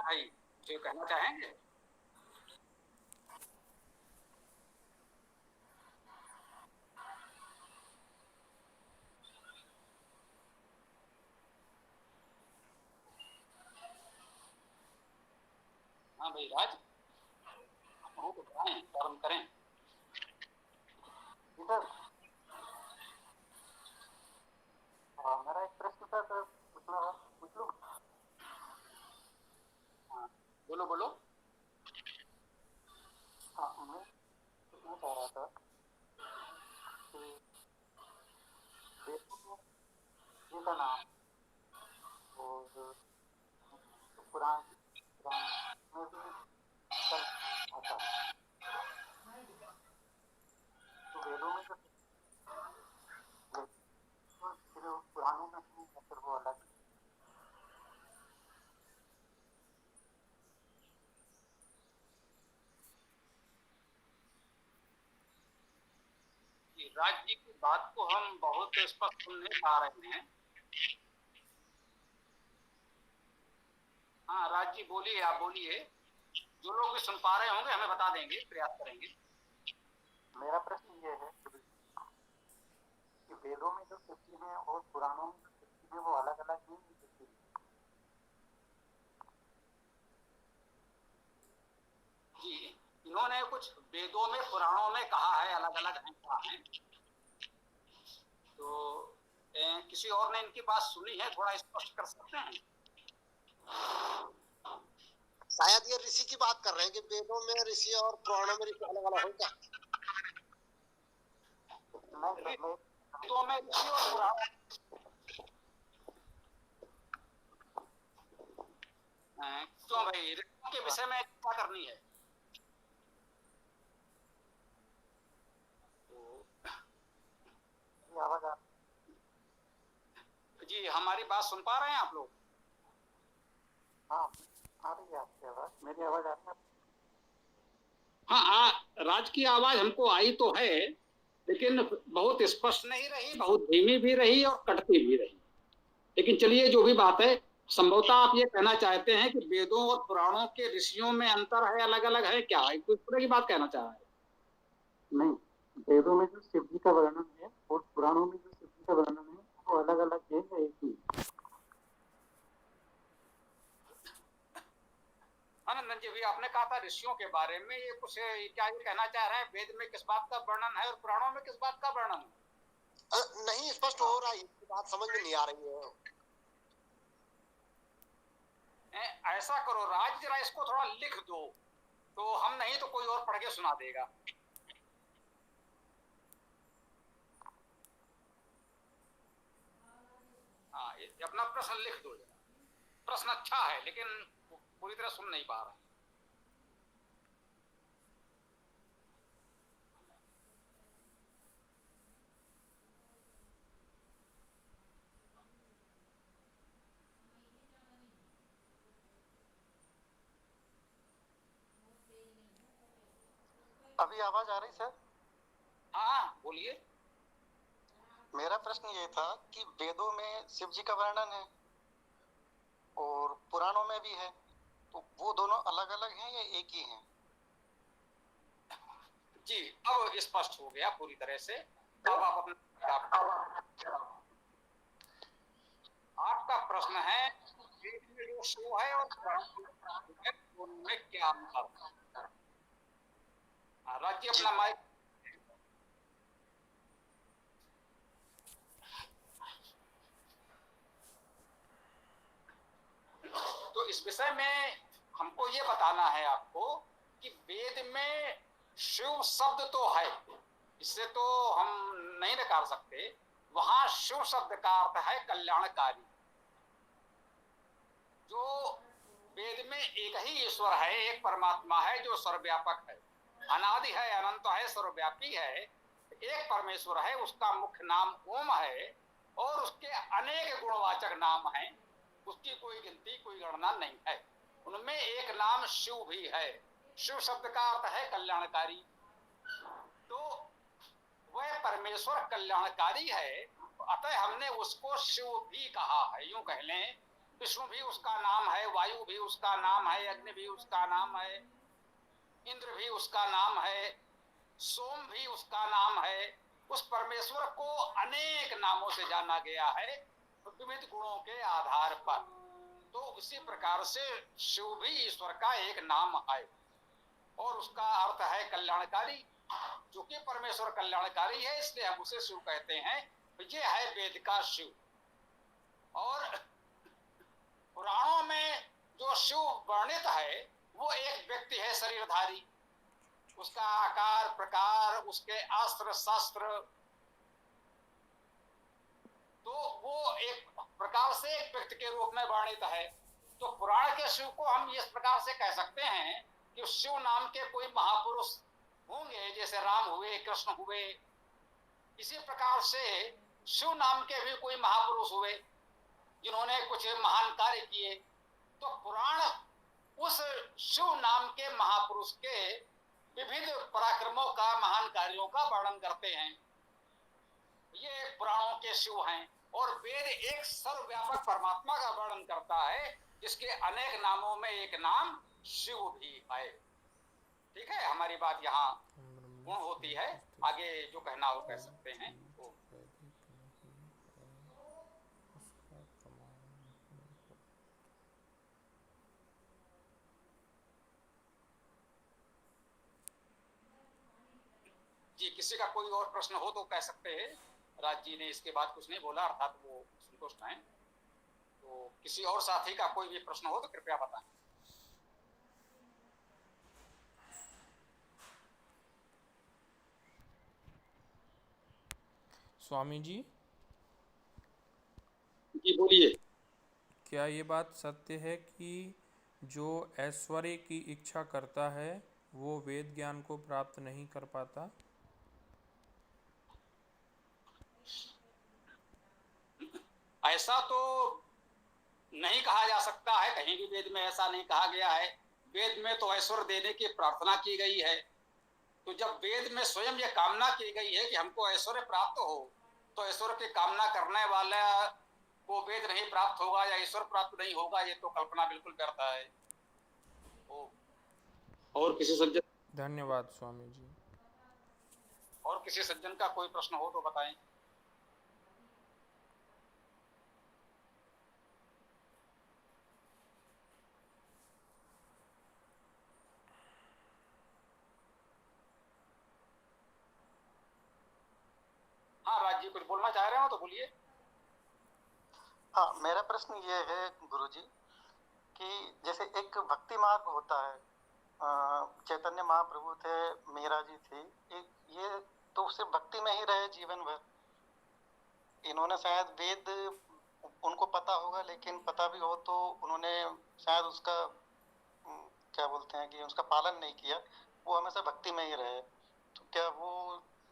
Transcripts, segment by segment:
भाई जो कहना चाहेंगे? हाँ भाई राज, हम तो बताएं कर्म करें। सर, मेरा एक प्रश्न था सर, पूछना था, पूछ लूं? हाँ, बोलो बोलो। हाँ, मैं पूछना चाह रहा था कि वेदों में जी का नाम और पुराण पुराण में भी कल आता है, तो वेदों में तो फिर पुराणों में ही या फिर वो अलग? कि राज्य की बात को हम बहुत स्पष्ट सुन नहीं पा रहे हैं। हाँ राज जी बोलिए, आप बोलिए। जो लोग भी सुन पा रहे होंगे हमें बता देंगे, प्रयास करेंगे। मेरा प्रश्न ये है कि वेदों में जो सृष्टि है और पुराणों में जो सृष्टि है वो अलग अलग नहीं है? जी, इन्होंने कुछ वेदों में पुराणों में कहा है अलग अलग है, कहा है। तो किसी और ने इनकी बात सुनी है, थोड़ा स्पष्ट कर सकते हैं? शायद ये ऋषि की बात कर रहे हैं कि वेदों में ऋषि और पुराणों में ऋषि अलग अलग होगा। वेदों में ऋषि और पुराण, क्यों भाई ऋषियों के विषय में क्या करनी है? आवाज आ जी हमारी बात सुन पा रहे हैं आप लोग? हाँ, आ रही है आपकी आवाज, मेरी आवाज आ रही है? हाँ, राज की आवाज हमको आई तो है, लेकिन बहुत स्पष्ट नहीं रही, बहुत धीमी भी रही और कटती भी रही। लेकिन चलिए जो भी बात है, संभवतः आप ये कहना चाहते हैं कि वेदों और पुराणों के ऋषियों में अंतर है, अलग अलग है, क्या है कुछ पूरे की बात कहना चाह रहे हैं? नहीं, वेदों में जो शिव जी का वर्णन है और पुराणों में जो शिव जी का वर्णन है वो अलग अलग है या एक ही? आनंदन जी भी आपने कहा था ऋषियों के बारे में, ये कुछ क्या ये कहना चाह रहे हैं वेद में किस बात का वर्णन है और पुराणों में किस बात का वर्णन है? नहीं स्पष्ट हो रहा है, बात समझ में नहीं आ रही है। ऐसा करो राज, जरा इसको थोड़ा लिख दो, तो हम नहीं तो कोई और पढ़ के सुना देगा। हाँ, अपना प्रश्न लिख दो जरा। प्रश्न अच्छा है लेकिन पूरी तरह सुन नहीं पा रहे। अभी आवाज आ रही सर? हाँ बोलिए। मेरा प्रश्न ये था कि वेदों में शिव जी का वर्णन है और पुराणों में भी है, तो वो दोनों अलग अलग हैं या एक ही हैं? जी अब स्पष्ट हो गया पूरी तरह से। अब आप अपना आपका प्रश्न है वेद में जो शिव है और पुराण में उनमें क्या अंतर है? राज्य अपना माइक। तो इस विषय में हमको ये बताना है आपको कि वेद में शिव शब्द तो है, इससे तो हम नहीं नकार सकते। वहां शिव शब्द का अर्थ है कल्याणकारी। जो वेद में एक ही ईश्वर है, एक परमात्मा है जो सर्वव्यापक है, अनादि है, अनंत है, सर्वव्यापी है, एक परमेश्वर है, उसका मुख्य नाम ओम है और उसके अनेक गुणवाचक नाम हैं, उसकी कोई गिनती कोई गणना नहीं है। उनमें एक नाम शिव भी है। शिव शब्द का अर्थ है कल्याणकारी। तो वह परमेश्वर कल्याणकारी है, अतः हमने उसको शिव भी कहा है। यूं कह लें विष्णु भी उसका नाम है, वायु भी उसका नाम है, अग्नि भी उसका नाम है, इंद्र भी उसका नाम है, सोम भी उसका नाम है। उस परमेश्वर को अनेक नामों से जाना गया है विविध गुणों के आधार पर। तो उसी प्रकार से शिव भी ईश्वर का एक नाम है और उसका अर्थ है कल्याणकारी। चूंकि परमेश्वर कल्याणकारी है इसलिए हम उसे शिव कहते हैं। ये है वेद का शिव। और पुराणों में जो शिव वर्णित है वो एक व्यक्ति है शरीरधारी। उसका आकार प्रकार, उसके अस्त्र शस्त्र, तो वो एक प्रकार से एक व्यक्ति के रूप में वर्णित है। तो पुराण के शिव को हम इस प्रकार से कह सकते हैं कि शिव नाम के कोई महापुरुष होंगे, जैसे राम हुए, कृष्ण हुए। इसी प्रकार से शिव नाम के भी कोई महापुरुष हुए जिन्होंने कुछ महान कार्य किए। तो पुराण उस शिव नाम के महापुरुष के विविध पराक्रमों का, महान कार्यों का वर्णन करते हैं। ये पुराणों के शिव हैं। और वेद एक सर्वव्यापक परमात्मा का वर्णन करता है जिसके अनेक नामों में एक नाम शिव भी है। ठीक है, हमारी बात यहाँ पूर्ण होती है। आगे जो कहना हो कह सकते हैं। जी, किसी का कोई और प्रश्न हो तो कह सकते हैं। राज जी ने इसके बाद कुछ नहीं बोला, अर्थात वो संतुष्ट हैं। तो किसी और साथी का कोई भी प्रश्न हो तो कृपया बताएं। स्वामी जी, जी बोलिए। क्या ये बात सत्य है कि जो ऐश्वर्य की इच्छा करता है वो वेद ज्ञान को प्राप्त नहीं कर पाता? ऐसा तो नहीं कहा जा सकता है, कहीं भी वेद में ऐसा नहीं कहा गया है। वेद में तो ऐश्वर्य देने की प्रार्थना की गई है। तो जब वेद में स्वयं ये कामना की गई है कि हमको ऐश्वर्य प्राप्त हो, तो ऐश्वर्य की कामना करने वाला को वेद नहीं प्राप्त होगा या ईश्वर प्राप्त नहीं होगा, ये तो कल्पना बिल्कुल व्यर्थ है। और किसी सज्जन, धन्यवाद स्वामी जी। और किसी सज्जन का कोई प्रश्न हो तो बताएं। हाँ राज जी, कुछ बोलना चाह रहे हो तो बोलिए। हाँ, मेरा प्रश्न ये है गुरुजी कि जैसे एक भक्ति मार्ग होता है, चैतन्य महाप्रभु थे, मीरा जी थी, ये तो सिर्फ भक्ति में ही रहे जीवन भर। इन्होंने शायद वेद उनको पता होगा, लेकिन पता भी हो तो उन्होंने शायद उसका क्या बोलते हैं कि उसका पालन नहीं किया। वो हमेशा भक्ति में ही रहे। तो क्या वो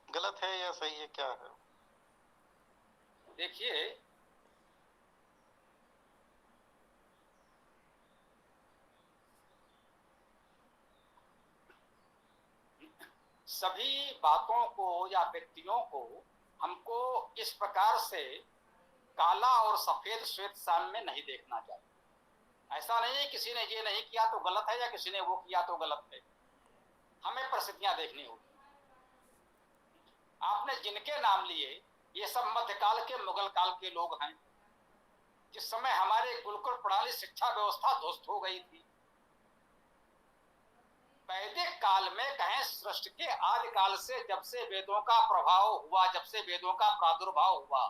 गलत है या सही है, क्या है? देखिए, सभी बातों को या व्यक्तियों को हमको इस प्रकार से काला और सफेद श्वेत शाम में नहीं देखना चाहिए। ऐसा नहीं है किसी ने ये नहीं किया तो गलत है या किसी ने वो किया तो गलत है। हमें परिस्थितियां देखनी होगी। आपने जिनके नाम लिए, ये सब मध्यकाल के, मुगल काल के लोग हैं, जिस समय हमारे गुरुकुल प्रणाली शिक्षा व्यवस्था ध्वस्त हो गई थी। वैदिक काल में कहें, सृष्टि के आदि काल से, जब से वेदों का प्रभाव हुआ, जब से वेदों का प्रादुर्भाव हुआ,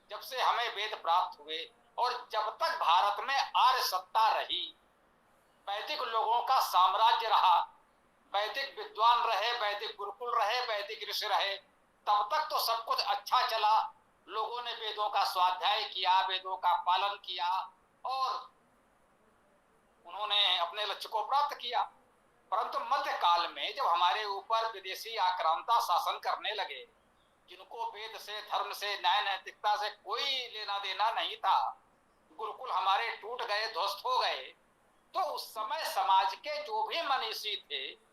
जब से हमें वेद प्राप्त हुए, और जब तक भारत में आर्य सत्ता रही, वैदिक लोगों का साम्राज्य रहा, वैदिक विद्वान रहे, वैदिक गुरुकुल रहे, वैदिक ऋषि रहे, तब तक तो सब कुछ अच्छा चला। लोगों ने वेदों का स्वाध्याय किया, वेदों का पालन किया और उन्होंने अपने लक्ष्य को प्राप्त किया। परंतु मध्यकाल में जब हमारे ऊपर विदेशी आक्रांता शासन करने लगे, जिनको वेद से, धर्म से, न्याय नैतिकता से कोई लेना देना नहीं था, गुरुकुल हमारे टूट गए, ध्वस्त हो गए, तो उस समय समाज के जो भी मनीषी थे,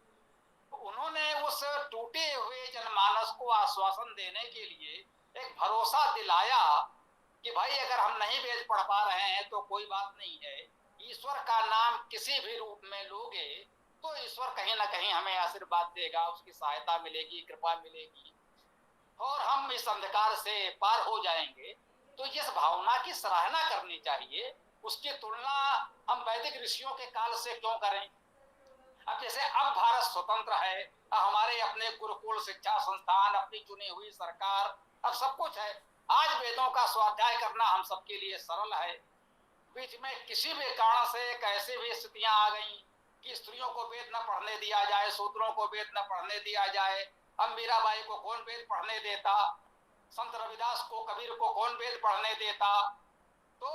उन्होंने उस टूटे हुए जनमानस को आश्वासन देने के लिए एक भरोसा दिलाया कि भाई अगर हम नहीं वेद पढ़ पा रहे हैं तो कोई बात नहीं है, ईश्वर का नाम किसी भी रूप में लोगे तो ईश्वर कहीं ना कहीं हमें आशीर्वाद देगा, उसकी सहायता मिलेगी, कृपा मिलेगी और हम इस अंधकार से पार हो जाएंगे। तो इस भावना की सराहना करनी चाहिए। उसकी तुलना हम वैदिक ऋषियों के काल से क्यों करें? अब जैसे अब भारत स्वतंत्र है, अब हमारे अपने गुरुकुल शिक्षा संस्थान, अपनी चुनी हुई सरकार, अब सब कुछ है। आज वेदों का स्वाध्याय करना हम सबके लिए सरल है। बीच में किसी भी कारण से कैसे भी स्थितियां आ गई कि स्त्रियों को वेद न पढ़ने दिया जाए, शूद्रों को वेद न पढ़ने दिया जाए। अब मीराबाई को कौन वेद पढ़ने देता, संत रविदास को, कबीर को कौन वेद पढ़ने देता? तो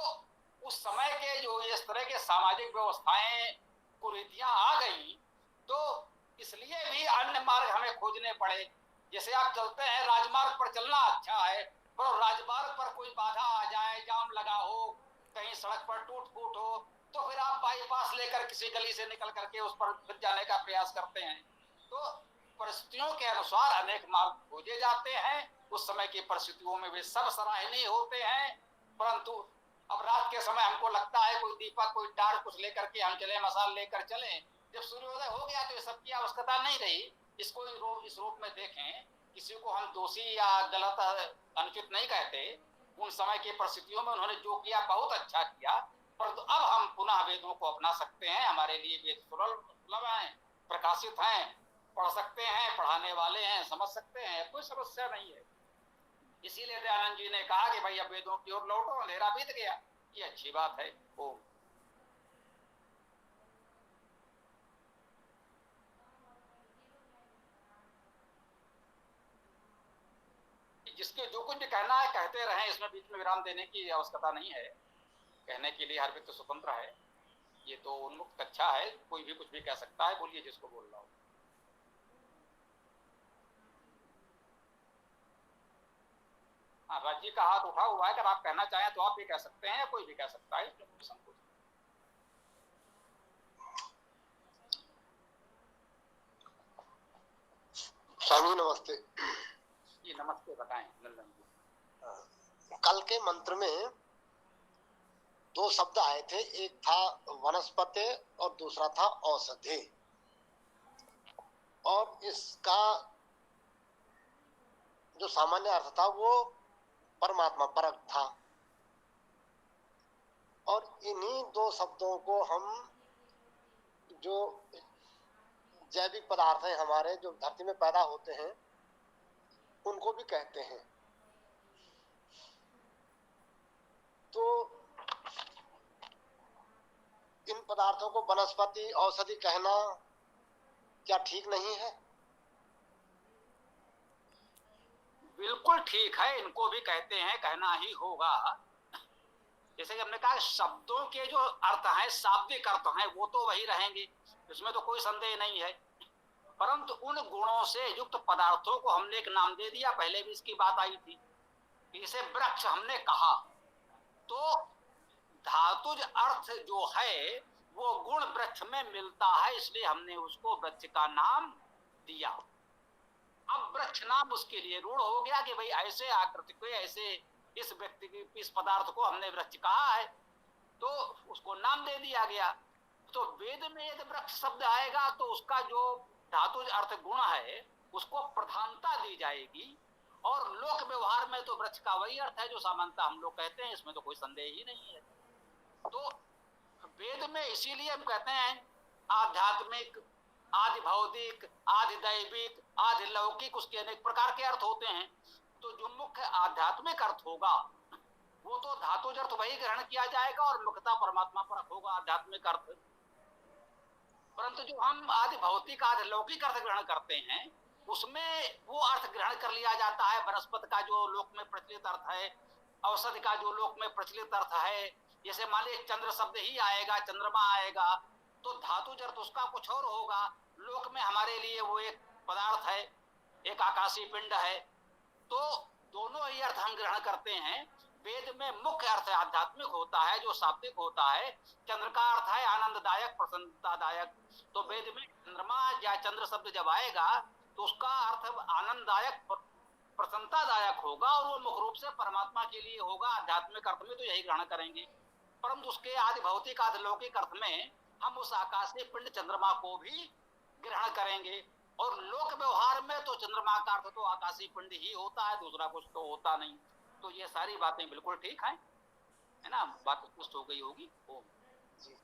उस समय के जो इस तरह के सामाजिक व्यवस्थाएं कुरीतियां आ गई, तो इसलिए भी अन्य मार्ग हमें खोजने पड़े। जैसे आप चलते हैं, राजमार्ग पर चलना अच्छा है, पर राजमार्ग पर कोई बाधा आ जाए, जाम लगा हो, कहीं सड़क पर टूट फूट हो, तो फिर आप बाईपास लेकर किसी गली से निकल करके उस पर फिर जाने का प्रयास करते हैं। तो परिस्थितियों के अनुसार अनेक मार्ग खोजे जाते हैं। उस समय की परिस्थितियों में वे सब सराहनीय होते हैं, परंतु अब रात के समय हमको लगता है कोई दीपक, कोई टार कुछ लेकर के हम चले, मसाल लेकर चले। जब सूर्योदय हो गया तो ये सबकी आवश्यकता नहीं रही। इसको इस रूप में देखें, किसी को हम दोषी या गलत अनुचित नहीं कहते। उन समय की परिस्थितियों में उन्होंने जो किया बहुत अच्छा किया, परंतु अब हम पुनः वेदों को अपना सकते हैं। हमारे लिए वेद सुलभ हैं, प्रकाशित हैं, पढ़ सकते हैं, पढ़ाने वाले हैं, समझ सकते हैं, कोई समस्या नहीं है। इसीलिए दयानंद जी ने कहा कि भाई अब वेदों की ओर लौटो, अंधेरा बीत गया। ये अच्छी बात है। ओम। जिसके जो कुछ भी कहना है कहते रहें, इसमें बीच में विराम देने की आवश्यकता नहीं है। कहने के लिए हर व्यक्ति स्वतंत्र है। ये तो उन्मुक्त कक्षा है, कोई भी कुछ भी कह सकता है। बोलिए जिसको बोल रहा हो। हाँ, राज्य का हाथ उठा हुआ है, अगर आप कहना चाहें तो आप भी कह सकते हैं, कोई भी कह सकता है, इसमें कोई संकोच नहीं। स्वामी नमस्ते। जी नमस्ते, बताएं नंदन जी। कल के मंत्र में दो शब्द आए थे, एक था वनस्पति और दूसरा था औषधि, और इसका जो सामान्य अर्थ था वो परमात्मा परक था। और इन्हीं दो शब्दों को हम जो जैविक पदार्थ हैं हमारे, जो धरती में पैदा होते हैं, उनको भी कहते हैं। तो इन पदार्थों को वनस्पति औषधि कहना क्या ठीक नहीं है? बिल्कुल ठीक है, इनको भी कहते हैं, कहना ही होगा। जैसे कि हमने कहा, शब्दों के जो अर्थ हैं, शाब्दिक अर्थ हैं, वो तो वही रहेंगे, इसमें तो कोई संदेह नहीं है। परंतु उन गुणों से युक्त पदार्थों को हमने एक नाम दे दिया। पहले भी इसकी बात आई थी। इसे वृक्ष हमने कहा, तो धातुज अर्थ जो है वो गुण वृक्ष में मिलता है, इसलिए हमने उसको वृक्ष का नाम दिया। अब वृक्ष नाम उसके लिए रूढ़ हो गया कि भाई ऐसे आकृति को, ऐसे इस व्यक्ति की, इस पदार्थ को हमने वृक्ष कहा है, तो उसको नाम दे दिया गया। तो वेद में यदि वृक्ष शब्द आएगा तो उसका जो धातु अर्थ गुण है उसको प्रधानता दी जाएगी, और लोक व्यवहार में तो वृक्ष का वही अर्थ है जो सामान्यतः हम लोग कहते हैं, इसमें तो कोई संदेह ही नहीं है। तो वेद में इसीलिए हम कहते हैं आध्यात्मिक, आदि भौतिक, आदि दैविक, आदि लौकिक, उसके अनेक प्रकार के अर्थ होते हैं। तो जो मुख्य आध्यात्मिक अर्थ होगा वो तो धातुज अर्थ वही ग्रहण किया जाएगा, और मुख्यतः परमात्मा पर होगा आध्यात्मिक अर्थ। परंतु जो हम आदि भौतिक, आदि लौकिक अर्थ ग्रहण करते हैं, उसमें वो अर्थ ग्रहण कर लिया जाता है। वनस्पति का जो लोक में प्रचलित अर्थ है, औषधि का जो लोक में प्रचलित अर्थ है, जैसे मान लीजिए चंद्र शब्द ही आएगा, चंद्रमा आएगा, तो धातुज अर्थ उसका कुछ और होगा। लोक में हमारे लिए वो एक पदार्थ है, एक आकाशीय पिंड है। तो दोनों ही अर्थ हम ग्रहण करते हैं। वेद में मुख्य अर्थ आध्यात्मिक होता है, जो शाब्दिक होता है। चंद्र का अर्थ है आनंददायक, प्रसन्नतादायक। तो वेद में चंद्रमा या चंद्र शब्द जब आएगा तो उसका अर्थ आनंददायक, प्रसन्नतादायक होगा और वो मुख्य रूप से परमात्मा के लिए होगा। आध्यात्मिक अर्थ में तो यही ग्रहण करेंगे, परंतु उसके आदि भौतिक आदि लौकिक अर्थ में हम उस आकाशीय पिंड चंद्रमा को भी ग्रहण करेंगे। और लोक व्यवहार में तो चंद्रमा का अर्थ तो आकाशीय पिंड ही होता है, दूसरा कुछ तो होता नहीं। तो ये सारी बातें बिल्कुल ठीक हैं, है ना? बात स्पष्ट हो गई होगी। ओम जी।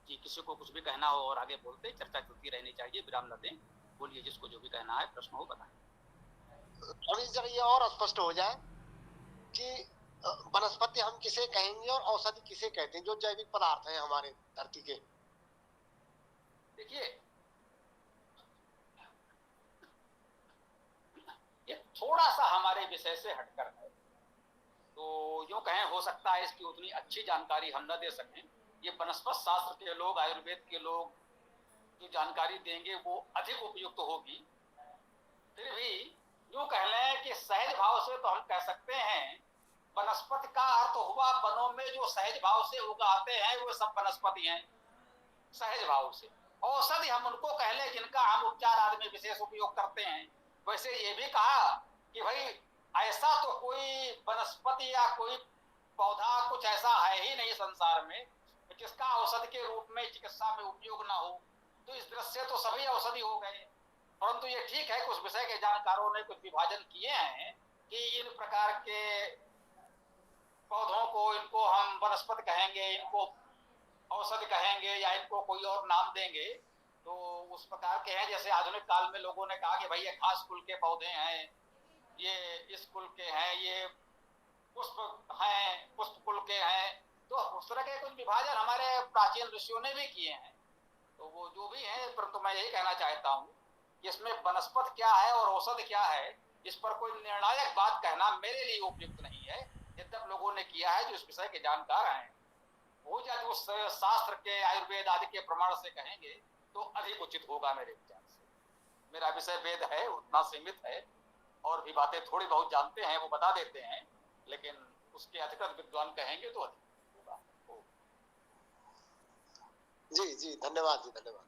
जी, किसी को कुछ भी कहना हो और आगे बोलते, चर्चा चलती रहनी चाहिए, विराम न दें। बोलिए, जिसको जो भी कहना है, प्रश्न हो बताएं। अभी जरा ये और स्पष्ट हो जाए कि वनस्पति हम किसे कहेंगे और औषधि किसे कहते हैं, जो जैविक पदार्थ हैं हमारे धरती के। देखिए, ये थोड़ा सा हमारे विषय से हटकर है, तो यूं कहें, हो सकता है इसकी उतनी अच्छी जानकारी हम न दे सकें। ये वनस्पत शास्त्र के लोग, आयुर्वेद के लोग जो जानकारी देंगे वो अधिक उपयुक्त होगी। फिर भी यूं कह लें कि सहज भाव से तो हम कह सकते हैं, वनस्पति का अर्थ हुआ वनों में जो सहज भाव से उगाते हैं वो सब वनस्पति हैं, सहज भाव से। औषधि हम उनको कह लें जिनका हम उपचार आदि में विशेष उपयोग करते हैं। वैसे ये भी कहा कि भाई ऐसा तो कोई वनस्पति या कोई पौधा कुछ ऐसा है ही नहीं संसार में जिसका औषधि के रूप में चिकित्सा में उपयोग ना हो। तो इस दृष्टि से तो सभी औषधि हो गए। परंतु ये ठीक है, कुछ विषय के जानकारों ने कुछ विभाजन किए हैं कि इन प्रकार के पौधों को, इनको हम वनस्पति कहेंगे, इनको औषधि कहेंगे, या इनको कोई और नाम देंगे। तो उस प्रकार के हैं, जैसे आधुनिक काल में लोगों ने कहा कि भाई ये खास कुल के पौधे हैं, ये इस कुल के हैं, ये पुष्प हैं, पुष्प कुल के हैं। तो उस तरह के कुछ विभाजन हमारे प्राचीन ऋषियों ने भी किए हैं। तो वो जो भी है, परंतु मैं यही कहना चाहता हूँ कि इसमें वनस्पति क्या है और औषधि क्या है, इस पर कोई निर्णायक बात कहना मेरे लिए उपयुक्त नहीं है। यद्यप लोगों ने किया है जो इस विषय के जानकार हैं, वो जब उस शास्त्र के, आयुर्वेद आदि के प्रमाण से कहेंगे तो अधिक उचित होगा मेरे विचार से। मेरा विषय वेद है, उतना सीमित है, और भी बातें थोड़ी बहुत जानते हैं वो बता देते हैं, लेकिन उसके अधिकृत विद्वान कहेंगे तो अधिक होगा। जी जी, धन्यवाद जी, धन्यवाद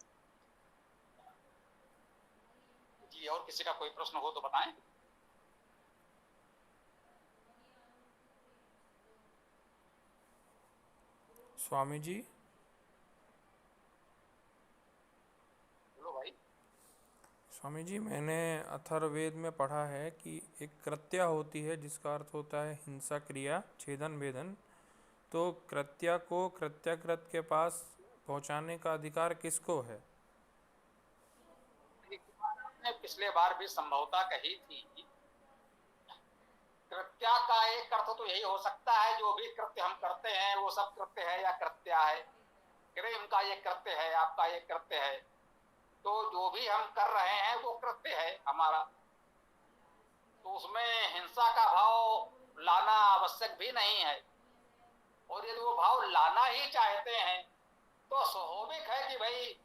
जी। और किसी का कोई प्रश्न हो तो बताएं। स्वामी जी। बोलो भाई। स्वामी जी, मैंने अथर्ववेद में पढ़ा है कि एक कृत्या होती है जिसका अर्थ होता है हिंसा क्रिया, छेदन भेदन। तो कृत्या को कृत्याकृत के पास पहुंचाने का अधिकार किसको है? ने पिछले बार भी संभवता कही थी, कृत्या का एक अर्थ तो यही हो सकता है, जो भी कृत्य हम करते हैं वो सब कृत्य है या कृत्या है। उनका ये कृत्य है, आपका ये कृत्य है, तो जो भी हम कर रहे हैं वो कृत्य है हमारा। तो उसमें हिंसा का भाव लाना आवश्यक भी नहीं है। और यदि वो भाव लाना ही चाहते हैं तो स्वाभाविक है कि भाई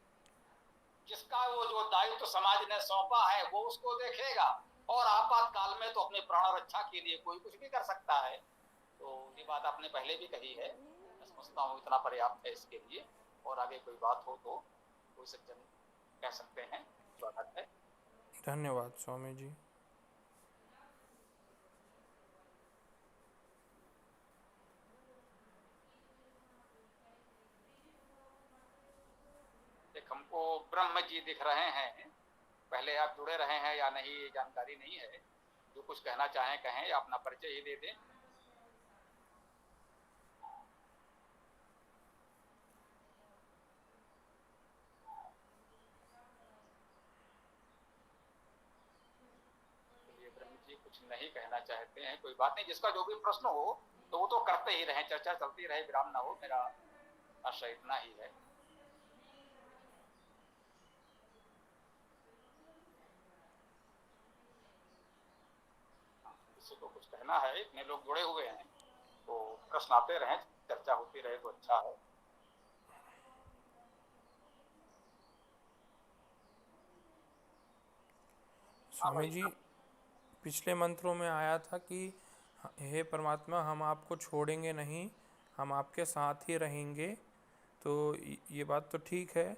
जिसका वो जो दायित्व समाज ने सौंपा है वो उसको देखेगा, और आपातकाल में तो अपने प्राण रक्षा के लिए कोई कुछ भी कर सकता है। तो ये बात आपने पहले भी कही है, मैं समझता हूँ इतना पर्याप्त है इसके लिए। और आगे कोई बात हो तो कोई सज्जन कह सकते हैं। स्वागत है। धन्यवाद स्वामी जी। एक हमको ब्रह्म जी दिख रहे हैं, पहले आप जुड़े रहे हैं या नहीं ये जानकारी नहीं है। जो कुछ कहना चाहें कहें, या अपना परिचय ही दे दें। कुछ नहीं कहना चाहते हैं, कोई बात नहीं। जिसका जो भी प्रश्न हो तो वो तो करते ही रहे, चर्चा चलती रहे, विराम ना हो, मेरा आशय इतना ही है। किसी को कुछ कहना है, इतने लोग जुड़े हुए हैं तो प्रश्न आते रहे, चर्चा होती रहे तो अच्छा है। स्वामी जी, पिछले मंत्रों में आया था कि हे परमात्मा, हम आपको छोड़ेंगे नहीं, हम आपके साथ ही रहेंगे, तो ये बात तो ठीक है,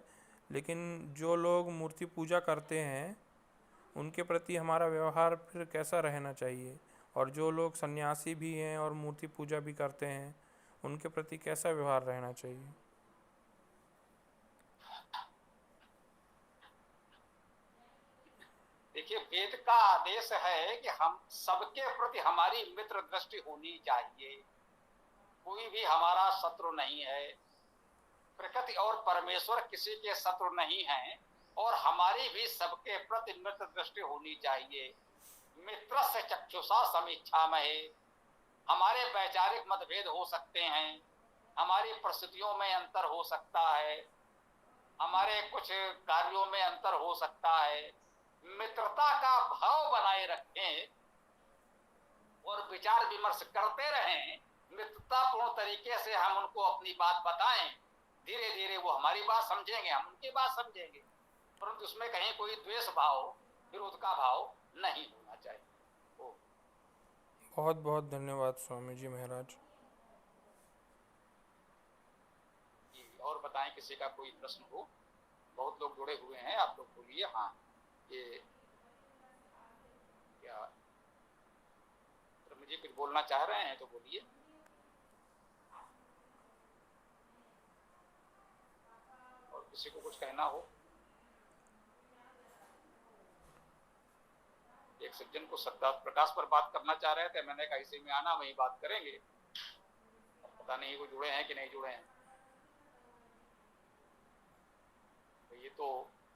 लेकिन जो लोग मूर्ति पूजा करते हैं उनके प्रति हमारा व्यवहार फिर कैसा रहना चाहिए, और जो लोग सन्यासी भी हैं और मूर्ति पूजा भी करते हैं उनके प्रति कैसा व्यवहार रहना चाहिए? देखिए, वेद का आदेश है कि हम सबके प्रति हमारी मित्र दृष्टि होनी चाहिए। कोई भी हमारा शत्रु नहीं है। प्रकृति और परमेश्वर किसी के शत्रु नहीं हैं, और हमारी भी सबके प्रति मित्र दृष्टि होनी चाहिए। मित्र से चक्षुषा समीक्षा में हमारे वैचारिक मतभेद हो सकते हैं, हमारी परिस्थितियों में अंतर हो सकता है, हमारे कुछ कार्यों में अंतर हो सकता है। मित्रता का भाव बनाए रखें और विचार विमर्श करते रहें। मित्रतापूर्ण तरीके से हम उनको अपनी बात बताएं, धीरे धीरे वो हमारी बात समझेंगे, हम उनकी बात समझेंगे, परंतु उसमें कहीं कोई द्वेष भाव, विरोध का भाव नहीं होना चाहिए। बहुत बहुत धन्यवाद स्वामी जी महाराज। और बताएं, किसी का कोई प्रश्न हो? बहुत लोग जुड़े हुए हैं, आप लोग बोलिए। हाँ, ये क्या मुझे कुछ बोलना चाह रहे हैं तो बोलिए। और किसी को कुछ कहना हो? एक सज्जन को सत्ता प्रकाश पर बात करना चाह रहे थे, मैंने कहा इसी में आना, वही बात करेंगे। पता नहीं वो जुड़े हैं कि नहीं जुड़े हैं। तो ये तो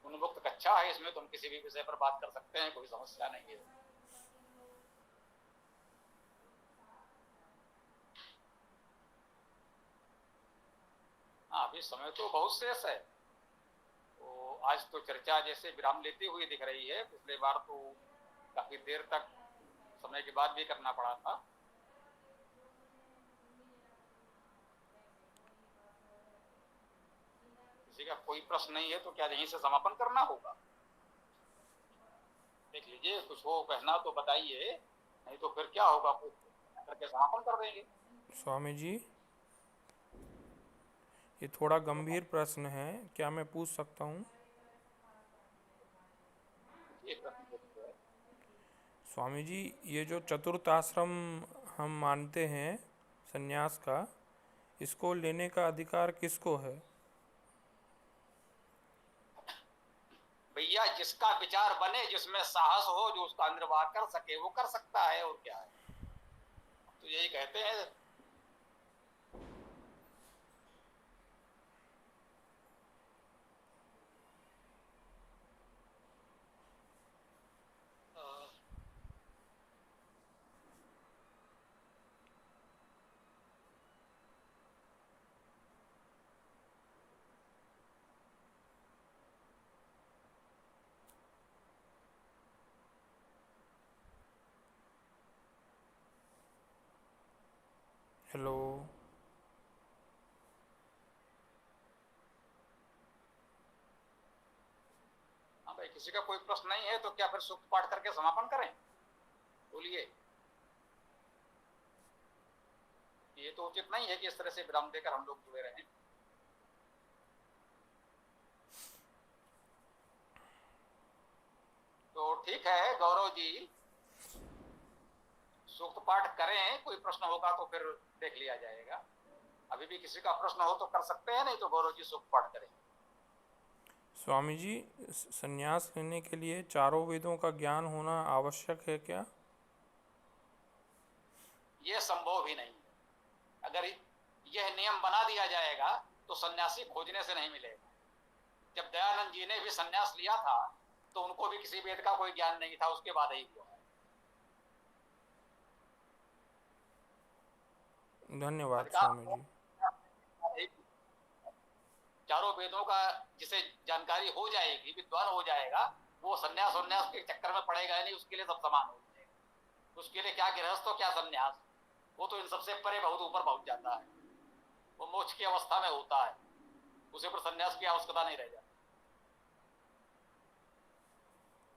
उन्मुक्त कक्षा है, इसमें तुम किसी भी विषय पर बात कर सकते हैं, कोई समस्या नहीं है। हाँ, अभी समय तो बहुत शेष है। तो आज तो चर्चा जैसे विराम लेती हुई दिख रही है। पिछले बार तो काफी देर तक समय के बाद भी करना पड़ा था। किसी का कोई प्रश्न नहीं है तो क्या यहीं से समापन करना होगा? देख लीजिए, कुछ हो कहना तो बताइए, नहीं तो फिर क्या होगा, करके समापन कर देंगे। स्वामी जी, ये थोड़ा गंभीर प्रश्न है, क्या मैं पूछ सकता हूँ? स्वामी जी, ये जो चतुर्थ आश्रम हम मानते हैं संन्यास का, इसको लेने का अधिकार किसको है? भैया, जिसका विचार बने, जिसमें साहस हो, जो उसका निर्वाह कर सके, वो कर सकता है, और क्या है। तो यही कहते हैं। हेलो। हाँ भाई, किसी का कोई प्रश्न नहीं है तो क्या फिर सूक्त पाठ करके समापन करें? बोलिए। ये तो उचित नहीं है कि इस तरह से विराम देकर हम लोग जुड़े रहें। तो ठीक है गौरव जी, सूक्त पाठ करें। कोई प्रश्न होगा तो फिर देख लिया जाएगा। अभी भी किसी का प्रश्न हो तो कर सकते हैं, नहीं तो गौरव जी सूक्त पाठ करें। स्वामी जी, संन्यास लेने के लिए चारों वेदों का ज्ञान होना आवश्यक है क्या? यह संभव ही नहीं है। अगर यह नियम बना दिया जाएगा तो सन्यासी खोजने से नहीं मिलेगा। जब दयानंद जी ने भी सन्यास लिया था तो उनको भी किसी वेद का कोई ज्ञान नहीं था, उसके बाद ही हुआ। धन्यवाद स्वामी जी। चारों वेदों का जिसे जानकारी हो जाएगी, विद्वान हो जाएगा, वो सन्यास उन्यास के चक्कर में पड़ेगा नहीं। उसके लिए सब समान हो जाएगा। उसके लिए क्या गृहस्थ हो, क्या सन्यास, वो तो इन सबसे परे बहुत ऊपर पहुंच जाता है। वो मोक्ष की अवस्था में होता है, उसे पर सन्यास की आवश्यकता नहीं रह जाती।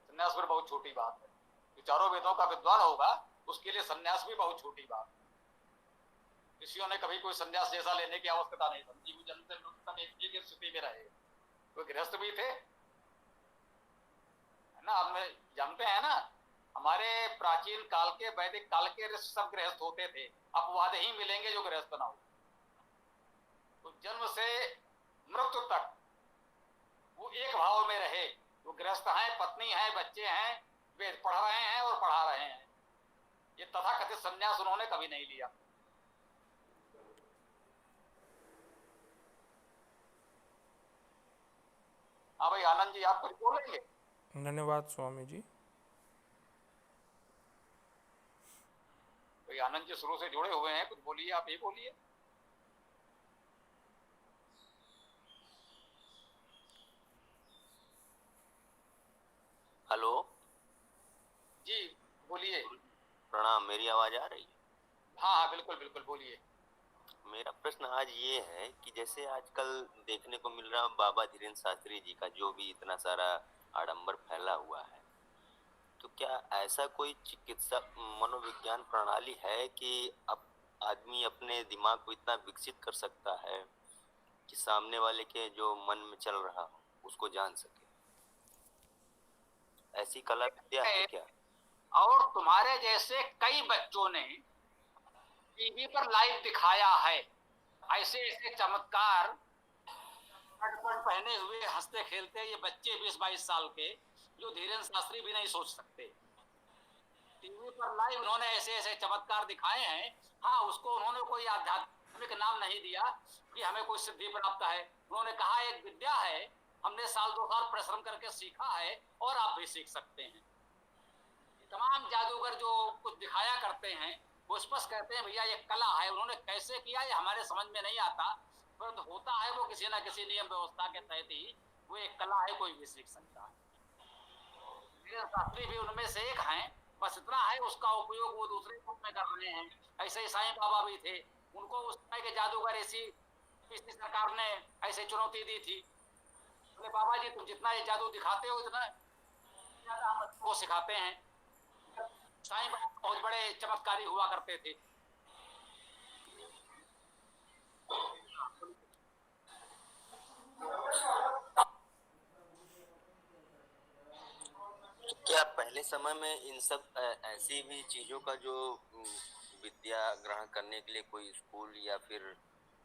सन्यास फिर बहुत छोटी बात है। जो चारों वेदों का विद्वान होगा उसके लिए सन्यास भी बहुत छोटी बात है। ऋषियों ने कभी कोई संन्यास जैसा लेने की आवश्यकता नहीं समझी, वो जन्म से मृत्यु तक एक ही स्थिति में रहे। कोई गृहस्थ भी थे, है ना, आप जानते हैं ना, हमारे प्राचीन काल के वैदिक काल के ऋषि सब गृहस्थ होते थे, अपवाद ही मिलेंगे जो गृहस्थ ना हो। तो जन्म से मृत्यु तक वो एक भाव में रहे, वो गृहस्थ हैं, पत्नी है, बच्चे हैं, वे पढ़ रहे हैं और पढ़ा रहे हैं। ये तथाकथित संन्यास उन्होंने कभी नहीं लिया। हाँ भाई आनंद जी, आप कुछ बोलेंगे? धन्यवाद स्वामी जी। भाई आनंद जी शुरू से जुड़े हुए हैं, कुछ बोलिए, आप ही बोलिए। हेलो जी बोलिए। प्रणाम, मेरी आवाज आ रही है? हाँ हाँ बिल्कुल बिल्कुल, बोलिए। मेरा प्रश्न आज ये है कि जैसे आजकल देखने को मिल रहा बाबा धीरेन्द्र शास्त्री जी का जो भी इतना सारा आडंबर फैला हुआ है, तो क्या ऐसा कोई चिकित्सा मनोविज्ञान प्रणाली है कि अब आदमी अपने दिमाग को इतना विकसित कर सकता है कि सामने वाले के जो मन में चल रहा हो उसको जान सके? ऐसी कला विद्या है क्या? और तुम्हारे जैसे कई बच्चों ने टीवी पर लाइव दिखाया है ऐसे ऐसे चमत्कार, शर्ट पहने हुए हंसते खेलते ये बच्चे 20-22 साल के, जो धीरेन्द्र शास्त्री भी नहीं सोच सकते। टीवी पर लाइव उन्होंने ऐसे ऐसे चमत्कार दिखाए हैं। हाँ, उसको उन्होंने कोई आध्यात्मिक नाम नहीं दिया कि हमें कोई सिद्धि प्राप्त है। उन्होंने कहा एक विद्या है, हमने साल 2 साल परिश्रम करके सीखा है और आप भी सीख सकते हैं। तमाम जादूगर जो कुछ दिखाया करते हैं वो स्पष्ट कहते हैं भैया ये कला है, उन्होंने कैसे किया ये हमारे समझ में नहीं आता, परंतु होता है वो किसी ना किसी नियम व्यवस्था के तहत ही वो एक कला है, कोई भी सीख सकता है। शास्त्री भी उनमें से एक हैं, बस इतना है उसका उपयोग वो दूसरे रूप में कर रहे हैं। ऐसे ही साईं बाबा भी थे, उनको उस समय के जादूगर ऐसी पिछली सरकार ने ऐसे चुनौती दी थी, बोले बाबा जी तुम जितना ये जादू दिखाते हो इतना ज्यादा हम को सिखाते हैं। साईं बाबा बहुत बड़े चमत्कारी हुआ करते थे। क्या पहले समय में इन सब ऐसी भी चीजों का जो विद्या ग्रहण करने के लिए कोई स्कूल या फिर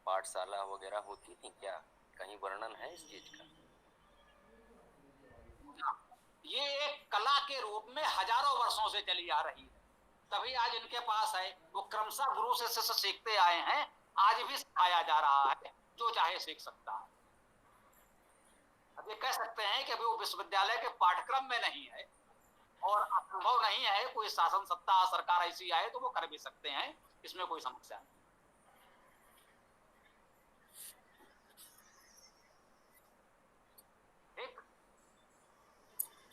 पाठशाला वगैरह होती थी क्या? कहीं वर्णन है इस चीज का? ये एक कला के रूप में हजारों वर्षों से चली आ रही है, तभी आज इनके पास है। वो क्रमशः गुरु से शिष्य सीखते आए हैं, आज भी सिखाया जा रहा है, जो चाहे सीख सकता है। अब ये कह सकते हैं कि अभी वो विश्वविद्यालय के पाठ्यक्रम में नहीं है और असंभव नहीं है, कोई शासन सत्ता सरकार ऐसी आए तो वो कर भी सकते हैं, इसमें कोई समस्या नहीं।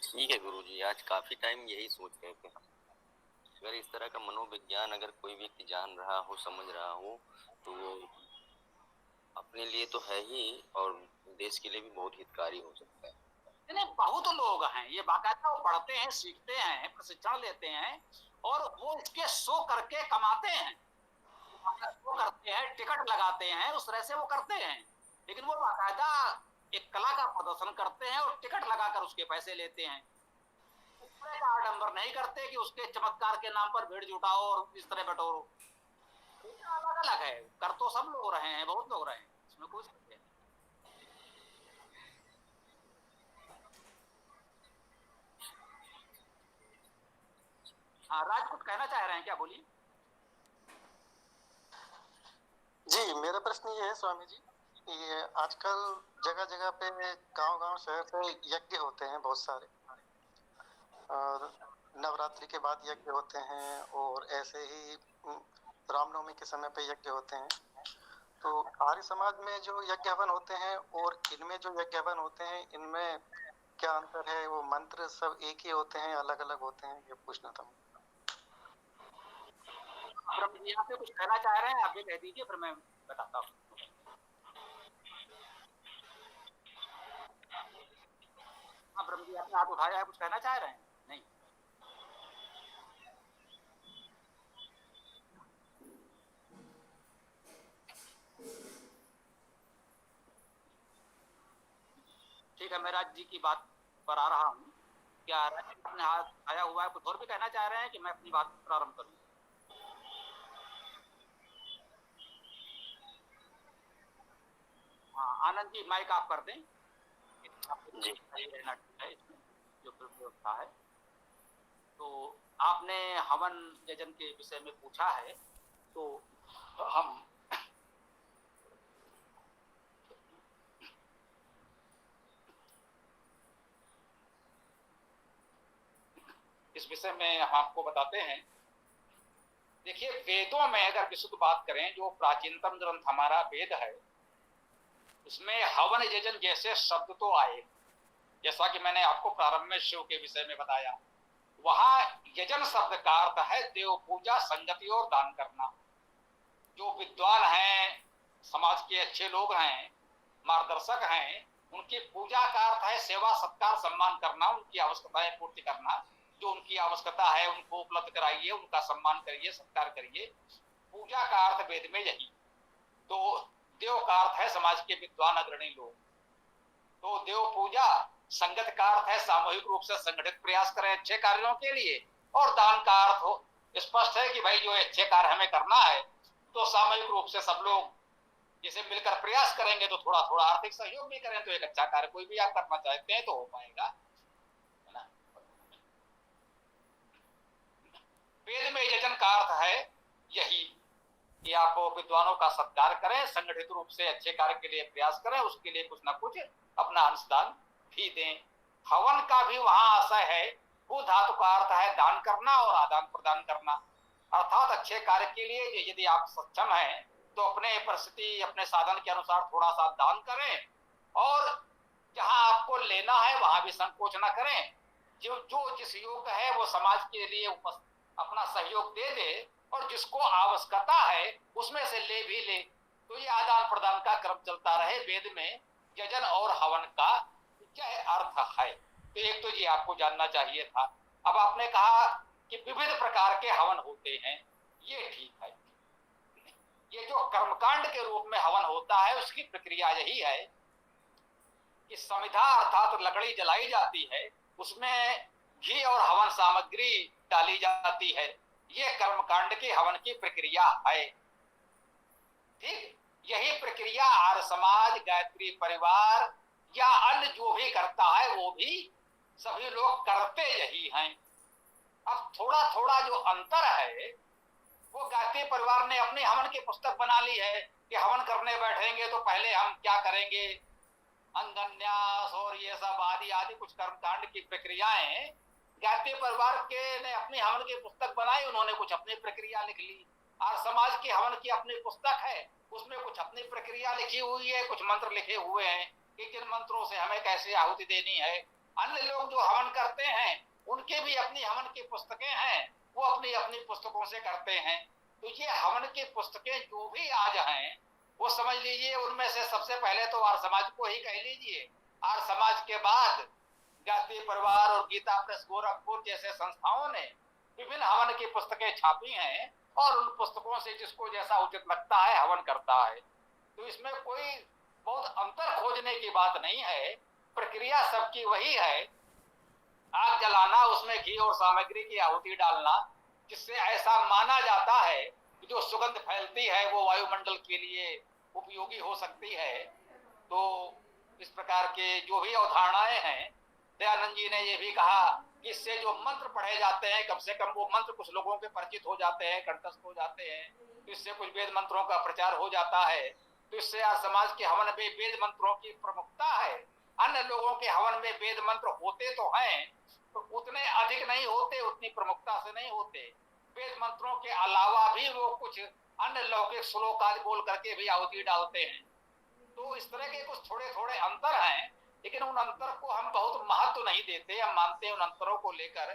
ठीक है गुरुजी, आज काफी टाइम यही सोच रहे थे हम, अगर इस तरह का मनोविज्ञान अगर कोई व्यक्ति जान रहा हो, समझ रहा हो, तो वो अपने लिए तो है ही और देश के लिए भी बहुत हितकारी हो सकता है। नहीं, बहुत लोग हैं ये बाकायदा वो पढ़ते हैं, सीखते हैं, प्रशिक्षण लेते हैं और वो इसके शो करके कमाते हैं, वो करते हैं, टिकट लगाते हैं, उस तरह से वो करते हैं। लेकिन वो बाकायदा एक कला का प्रदर्शन करते हैं और टिकट लगाकर उसके पैसे लेते हैं। इस तरह का आडंबर नहीं करते कि उसके चमत्कार के नाम पर भीड़ जुटाओ और इस तरह बटोरो। अलग अलग है, कर तो सब लोग रहे हैं, बहुत लोग रहे हैं, इसमें कोई समस्या नहीं। हाँ राज कुछ कहना चाह रहे हैं क्या, बोलिए। जी, मेरा प्रश्न ये है स्वामी जी, ये आजकल जगह जगह पे गांव-गांव शहर से यज्ञ होते हैं बहुत सारे, और नवरात्रि के बाद यज्ञ होते हैं और ऐसे ही रामनवमी के समय पे यज्ञ होते हैं। तो आर्य समाज में जो यज्ञ हवन होते हैं और इनमें जो यज्ञ हवन होते हैं, इनमें क्या अंतर है? वो मंत्र सब एक ही होते हैं, अलग अलग होते हैं? ये पूछना था। ब्रह्म जी आप कुछ कहना चाह रहे हैं, आप भी कह दीजिए फिर मैं बताता हूँ। हाँ ब्रह्म जी आपने हाथ उठाया है, कुछ कहना चाह रहे हैं? नहीं। स्वामी गंभीराज जी की बात पर आ रहा हूँ। क्या अपने हाथ आया हुआ है, कुछ और भी कहना चाह रहे हैं कि मैं अपनी बात प्रारंभ करूँ? हाँ, आनंद जी माइक आप कर दें। जी। रहना ठीक है इसमें जो व्यवस्था है। तो आपने हवन यजन के विषय में पूछा है, तो हम इस विषय में हम आपको बताते हैं। देखिए, वेदों में अगर विशुद्ध बात करें, जो प्राचीनतम ग्रंथ हमारा वेद है, उसमें हवन यजन जैसे शब्द तो आए, जैसा कि मैंने आपको प्रारंभ में शिव के विषय में बताया। वहां यजन शब्द का अर्थ है देव पूजा, संगति और दान करना। जो विद्वान हैं, समाज के अच्छे लोग हैं, मार्गदर्शक हैं, उनकी पूजा का अर्थ है सेवा, सत्कार, सम्मान करना, उनकी आवश्यकताएं पूर्ति करना। जो उनकी आवश्यकता है उनको उपलब्ध कराइए, उनका सम्मान करिए, सत्कार करिए। पूजा का अर्थ वेद में यही। तो देव का अर्थ है समाज के विद्वान अग्रणी लोग। तो देव पूजा, संगत का अर्थ है सामूहिक रूप से संगठित प्रयास करें अच्छे कार्यों के लिए। और दान का अर्थ हो स्पष्ट है कि भाई जो अच्छे कार्य हमें करना है तो सामूहिक रूप से सब लोग जैसे मिलकर प्रयास करेंगे तो थोड़ा थोड़ा आर्थिक सहयोग भी करें तो एक अच्छा कार्य कोई भी आप करना चाहते हैं तो हो पाएगा, है ना। वेद में यजन का अर्थ है यही कि आप विद्वानों का सत्कार करें, संगठित रूप से अच्छे कार्य के लिए प्रयास करें, उसके लिए कुछ ना कुछ अपना अंशदान भी दें। हवन का भी वहां आशय है। भू धातु का अर्थ है दान करना और आदान प्रदान करना। अर्थात अच्छे कार्य के लिए यदि आप सक्षम हैं तो अपने परिस्थिति, अपने साधन के अनुसार थोड़ा सा दान करें, और जहां आपको लेना है वहां भी संकोच न करें। जो जिस योग्य है वो समाज के लिए अपना सहयोग दे दे, और जिसको आवश्यकता है उसमें से ले भी ले। तो ये आदान प्रदान का क्रम चलता रहे। वेद में यजन और हवन का क्या अर्थ है, तो एक तो ये आपको जानना चाहिए था। अब आपने कहा कि विविध प्रकार के हवन होते हैं, ये ठीक है। ये जो कर्मकांड के रूप में हवन होता है उसकी प्रक्रिया यही है कि समिधा अर्थात लकड़ी जलाई जाती है, उसमें घी और हवन सामग्री डाली जाती है। ये कर्मकांड के हवन की प्रक्रिया है। ठीक, यही प्रक्रिया आर्य समाज, गायत्री परिवार या अन्य जो भी करता है वो भी सभी लोग करते यही हैं। अब थोड़ा थोड़ा जो अंतर है वो गायत्री परिवार ने अपनी हवन की पुस्तक बना ली है कि हवन करने बैठेंगे तो पहले हम क्या करेंगे, अंगन्यास और ये सब आदि आदि कुछ कर्मकांड की प्रक्रियाएं गायत्री परिवार के ने अपनी हवन की पुस्तक बनाई, उन्होंने कुछ अपनी प्रक्रिया लिख ली। और समाज की हवन की अपनी पुस्तक है, उसमें कुछ अपनी प्रक्रिया लिखी हुई है, कुछ मंत्र लिखे हुए हैं कि किन मंत्रों से हमें कैसे आहुति देनी है। अन्य लोग जो हवन करते हैं उनके भी अपनी हवन की पुस्तकें हैं, वो अपनी अपनी पुस्तकों से करते हैं। तो ये हवन की पुस्तकें जो भी आज हैं वो समझ लीजिए उनमें से सबसे पहले तो आर्य समाज को ही कह लीजिए। आर्य समाज के बाद गायत्री परिवार और गीता प्रेस गोरखपुर जैसे संस्थाओं ने विभिन्न हवन की पुस्तकें छापी हैं, और उन पुस्तकों से जिसको जैसा उचित लगता है हवन करता है। तो इसमें कोई बहुत अंतर खोजने की बात नहीं है, प्रक्रिया सबकी वही है। आग जलाना, उसमें घी और सामग्री की आहुति डालना, जिससे ऐसा माना जाता है कि जो सुगंध फैलती है वो वायुमंडल के लिए उपयोगी हो सकती है। तो इस प्रकार के जो भी अवधारणाएं हैं, दयानंद जी ने ये भी कहा कि इससे जो मंत्र पढ़े जाते हैं कम से कम वो मंत्र कुछ लोगों के परिचित हो जाते हैं, कंठस्थ हो जाते हैं, तो इससे कुछ वेद मंत्रों का प्रचार हो जाता है। तो इससे आज समाज के हवन में वेद मंत्रों की प्रमुखता है। अन्य लोगों के हवन में वेद मंत्र होते तो हैं, तो उतने अधिक नहीं होते, उतनी प्रमुखता से नहीं होते। वेद मंत्रों के अलावा भी वो कुछ अन्य लौकिक श्लोक आदि बोल करके भी आहुति डालते हैं। तो इस तरह के कुछ थोड़े थोड़े अंतर हैं, लेकिन उन अंतर को हम बहुत महत्व नहीं देते। हम मानते हैं उन अंतरों को लेकर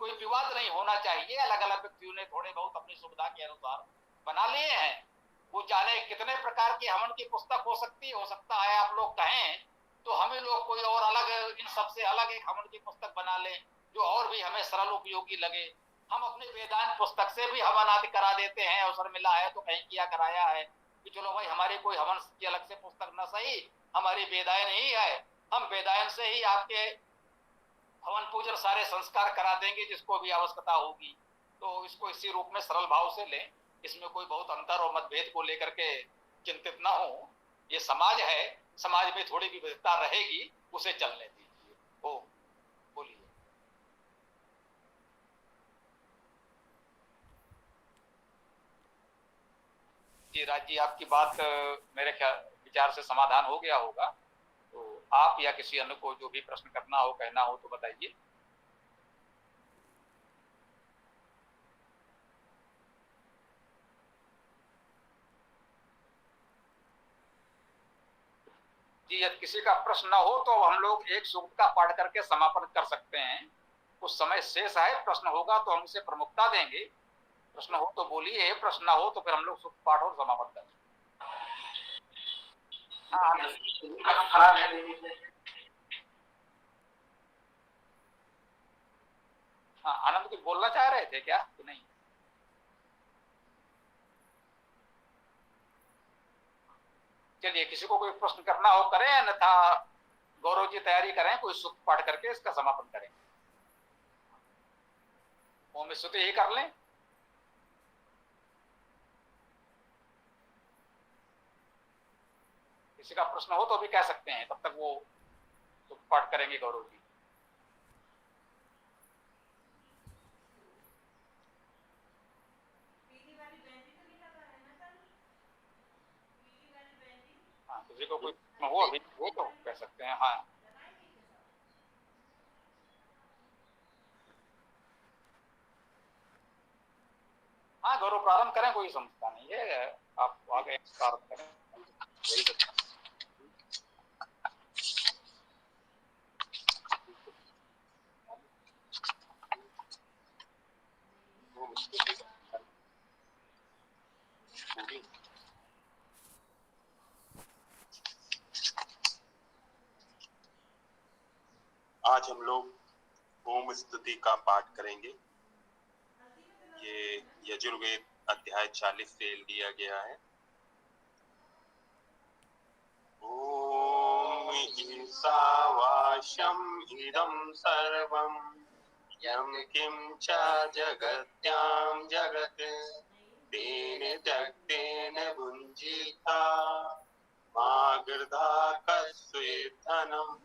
कोई विवाद नहीं होना चाहिए। अलग अलग व्यक्तियों ने थोड़े बहुत अपनी सुविधा के अनुसार बना लिए हैं। वो जाने कितने प्रकार की हवन की पुस्तक हो सकती है, हो सकता है आप लोग कहें तो हमें लोग कोई और अलग, इन सबसे अलग एक हवन की पुस्तक बना लें जो और भी हमें सरल उपयोगी लगे। हम अपने वेदांत पुस्तक से भी हवन आदि करा देते हैं, अवसर मिला है तो कहीं किया कराया है कि चलो भाई हमारी कोई हवन की अलग से पुस्तक न सही, हमारी वेदाएं नहीं है, हम वेदायन से ही आपके हवन पूजन सारे संस्कार करा देंगे जिसको भी आवश्यकता होगी। तो इसको इसी रूप में सरल भाव से लें, इसमें कोई बहुत अंतर और मतभेद को लेकर के चिंतित ना हो। ये समाज है, समाज में थोड़ी विविधता रहेगी, उसे चलने दीजिए। ओ बोलिए। जी राज जी, आपकी बात मेरे ख्याल विचार से समाधान हो गया होगा। तो आप या किसी अन्य को जो भी प्रश्न करना हो, कहना हो तो बताइए। जी यदि किसी का प्रश्न न हो तो हम लोग एक सूक्त का पाठ करके समापन कर सकते हैं। कुछ समय शेष है, प्रश्न होगा तो हम उसे प्रमुखता देंगे। प्रश्न हो तो बोलिए, प्रश्न न हो तो फिर हम लोग सूक्त पाठ और समापन करें। हाँ, आनंद कुछ बोलना चाह रहे थे क्या कि नहीं? चलिए, किसी को कोई प्रश्न करना हो करें, अन्यथा गौरव जी तैयारी करें, कोई सूक्त पाठ करके इसका समापन करें। ओम स्तुति ही कर लें। किसी का प्रश्न हो तो भी कह सकते हैं, तब तक वो सूक्त पाठ करेंगे गौरव जी। हाँ, किसी को कोई प्रश्न हो अभी हो तो कह सकते हैं। हाँ हाँ, गौरव प्रारंभ करें, कोई समस्या नहीं है। आप आगे प्रारंभ करें। आज हम लोग ओम स्तुति का पाठ करेंगे। ये यजुर्वेद अध्याय 40 से लिया गया है। ओम ईशावास्यम इदं सर्वं यं किं च जगत्यां जगत् तेन त्यक्तेन भुञ्जीता मा गृधा कस्वेद्धनम्।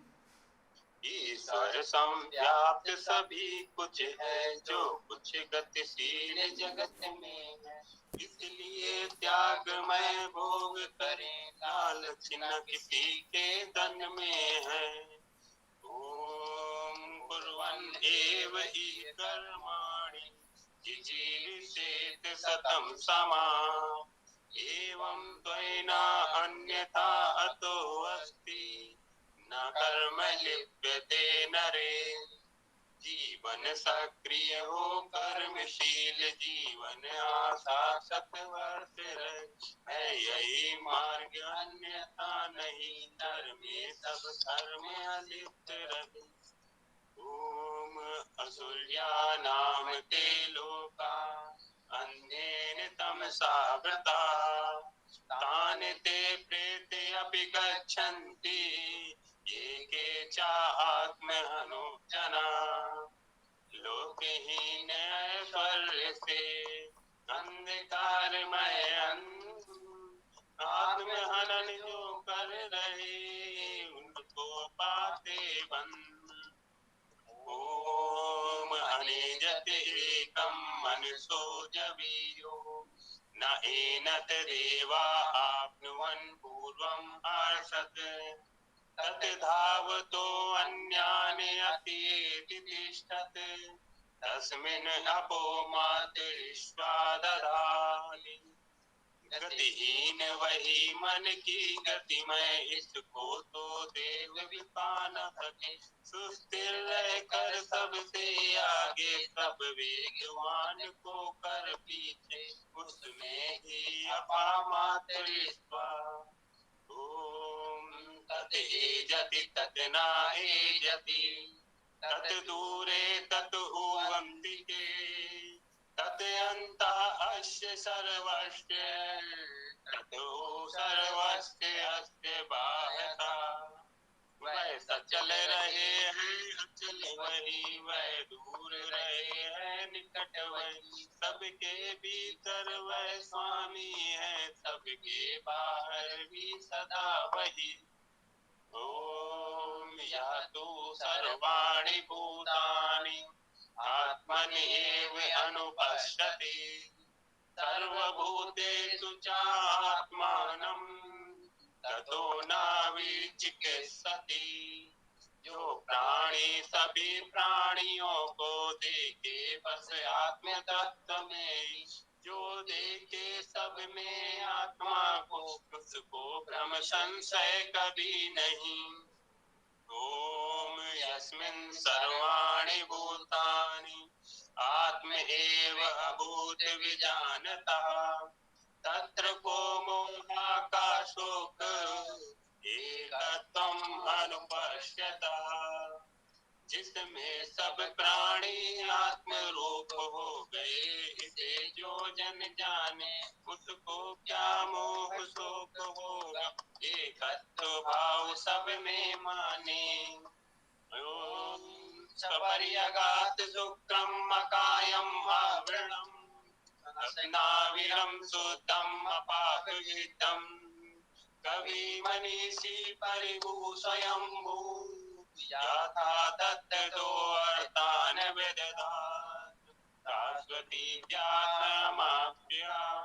ईश्वर संव्याप्त सभी कुछ है, जो कुछ गतिशील जगत में है, इसलिए त्यागमय भोग करें, लालच न किसी के धन में है। ओम कुर्वन् एव हि कर्माणि जिजीविषेत् शतं समाः एवं त्वयिना अन्यथा अतो अस्ति न कर्म लिप्यते नरे। जीवन सक्रिय हो कर्मशील जीवन आशा सतवर्ष है, यही मार्ग अन्यथा नहीं, नर में सब धर्म अलिप्त रहे। ओम असुर्या नाम ते लोका अन्येन तमसा वृता तान ते प्रेते अपि गच्छन्ति ये के चा आत्महनो जना। लोकहीन ऐश्वर्य से अंधकारमय आत्महनन जो कर रहे, उनको पाते बंद। ओम अनिजत एकम मनसो जवीयो न एनत देवा आप्नुवन् पूर्वम् आर्षत् तत् धावतो अन्यानि अतीति तिष्ठत् तस्मिन् अपो मातरिष्वा ददाति। गतिहीन वही मन की गति में, इसको तो देव विपा न सके। सुस्थिर रहकर सबसे आगे, सब वेगवान को कर पीछे, उसमें ही अपा मातरिष्वा। ओम तत् एजति तत् न एजति तत् दूरे तत् उवंतिके तत् अन्तः अस्य सर्वस्य ततो सर्वस्य अस्य बाह्यता। वै सत नहीं, वह दूर रहे है निकट वही, सबके भीतर वह स्वामी है, सबके बाहर भी सदा वही। ओम या तु सर्वाणि भूतानि आत्मन्येव अनुपश्यति, सर्वभूतेषु चात्मानं ततो न विचिकित्सति। जो प्राणी सभी प्राणियों को देखे बस आत्म तत्व में, जो देखे सब में आत्मा को, उसको भ्रम संशय कभी नहीं। ओम यस्मिन् सर्वाणि भूतानि आत्म एव अभूत विजानतः, तत्र को मोहा का शोक एकत्वम् अनुपश्यता। जिसमें सब प्राणी आत्म रूप हो गए, इसे जो जन जाने उसको क्या मोह शोक होगा, एकत्व भाव सब में माने। ओम सपर्यगात शुक्रम अकायम आवरणम, अस्नाविरम शुद्धम अपाकविदम, कवि मनीषी परिभू स्वयंभू, याथा तत्तो अर्थान विदधात, शाश्वती ज्ञानमाप्या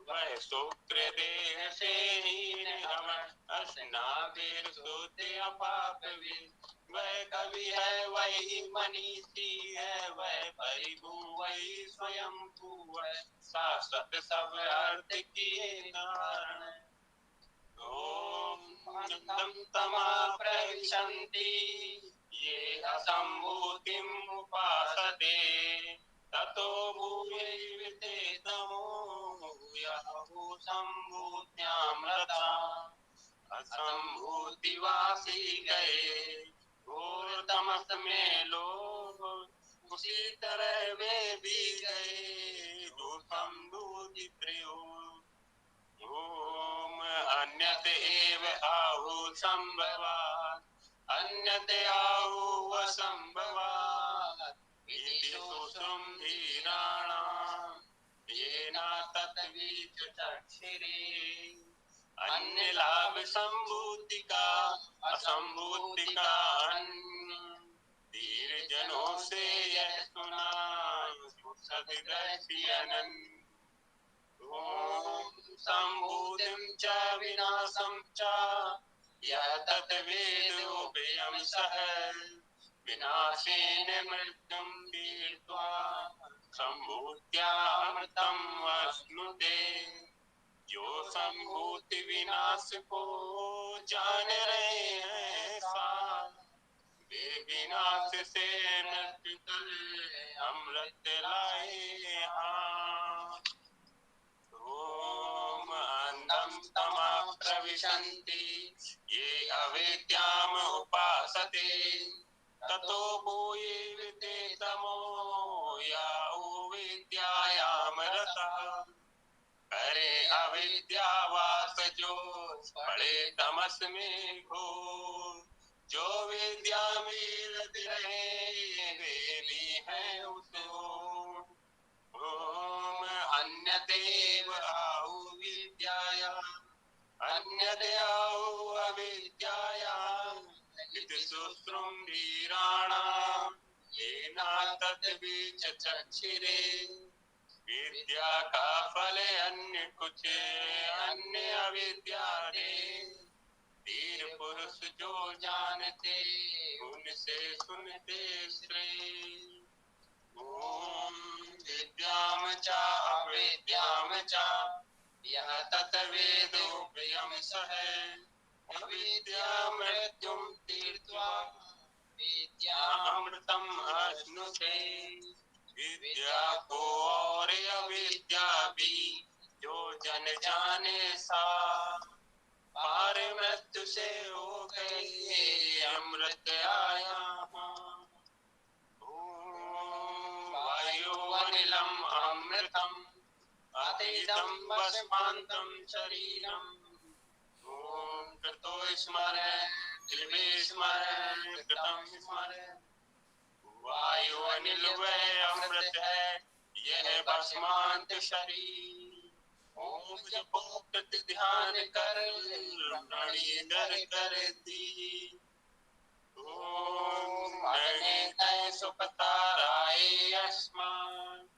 वह शुक्र देह से हीन हम, अस्नाविर शुद्ध अपाकविद, वह कवि है वही मनीषी है, वह परिभू वही स्वयंभू है, शाश्वत सब अर्थ किए कारण। ओम अनंतं तमा प्रविशन्ति ये असंभूतिम उपासते, ततो भूयैर्विते तमो याहु संभूत्यामृता। असंभूतिवासी गए घोर तमस में लोग, उसी तरह वे भी गए जो संभूति प्रयोग। ओम अन्यत एव आहु संभवात्, अन्यत आहु असंभवात्, इति सुश्रुम्भीराणाम् येन तद्विचक्षिरे। अन्य लाभ संभूति का असंभूति का अन्य, धीर जनों से यह सुना सदृष्टि अनन्य। ओम संभूतिं च विनाशं च यः तद्वेदोऽभयं सः, विनाशेन मृत्युं तीर्त्वा संभूत्यामृतम् अश्नुते। जो संभूति विनाश को जान रहे हैं सार, वे विनाश से मृत्यु तले अमृत लाए हाँ। ओम अंधं तमः प्रविशन्ति ये अविद्याम् उपासते, ततो भूये विते तमो याहु विद्यायाम् रतः। करे अविद्यावास जो पड़े तमस में घोर, जो विद्या में रत रहे वे भी हैं उस ओर। ओम अन्यदेव आहु विद्याया अन्यद आहु अविद्याया, इति सुश्रुम्भीराणाम् येन तद्विचक्षिरे। विद्या का फल अन्य कुछ अन्य अविद्या दे, धीर पुरुष जो जानते उनसे सुनते श्रेय। ओम विद्याम च अविद्याम च यः तद्वेदोऽभयं सः, अविद्या मृत्युं तीर्त्वा विद्यामृतम् अश्नुते। विद्या को और अविद्या भी जो जन जाने सा, पार मृत्यु से हो गए अमृत आया। ओम वायु अनिलम अमृतम अतीतम भस्मांतम शरीरम। ओम कृतो स्मर दिव्य स्मर कृतम स्मर। वायु अनिल वह अमृत है, यह भस्मांत शरीर। ओम जपो प्रति ध्यान कर, प्रणीधर कर दी। ओम मने तय सुपताराय अस्मान,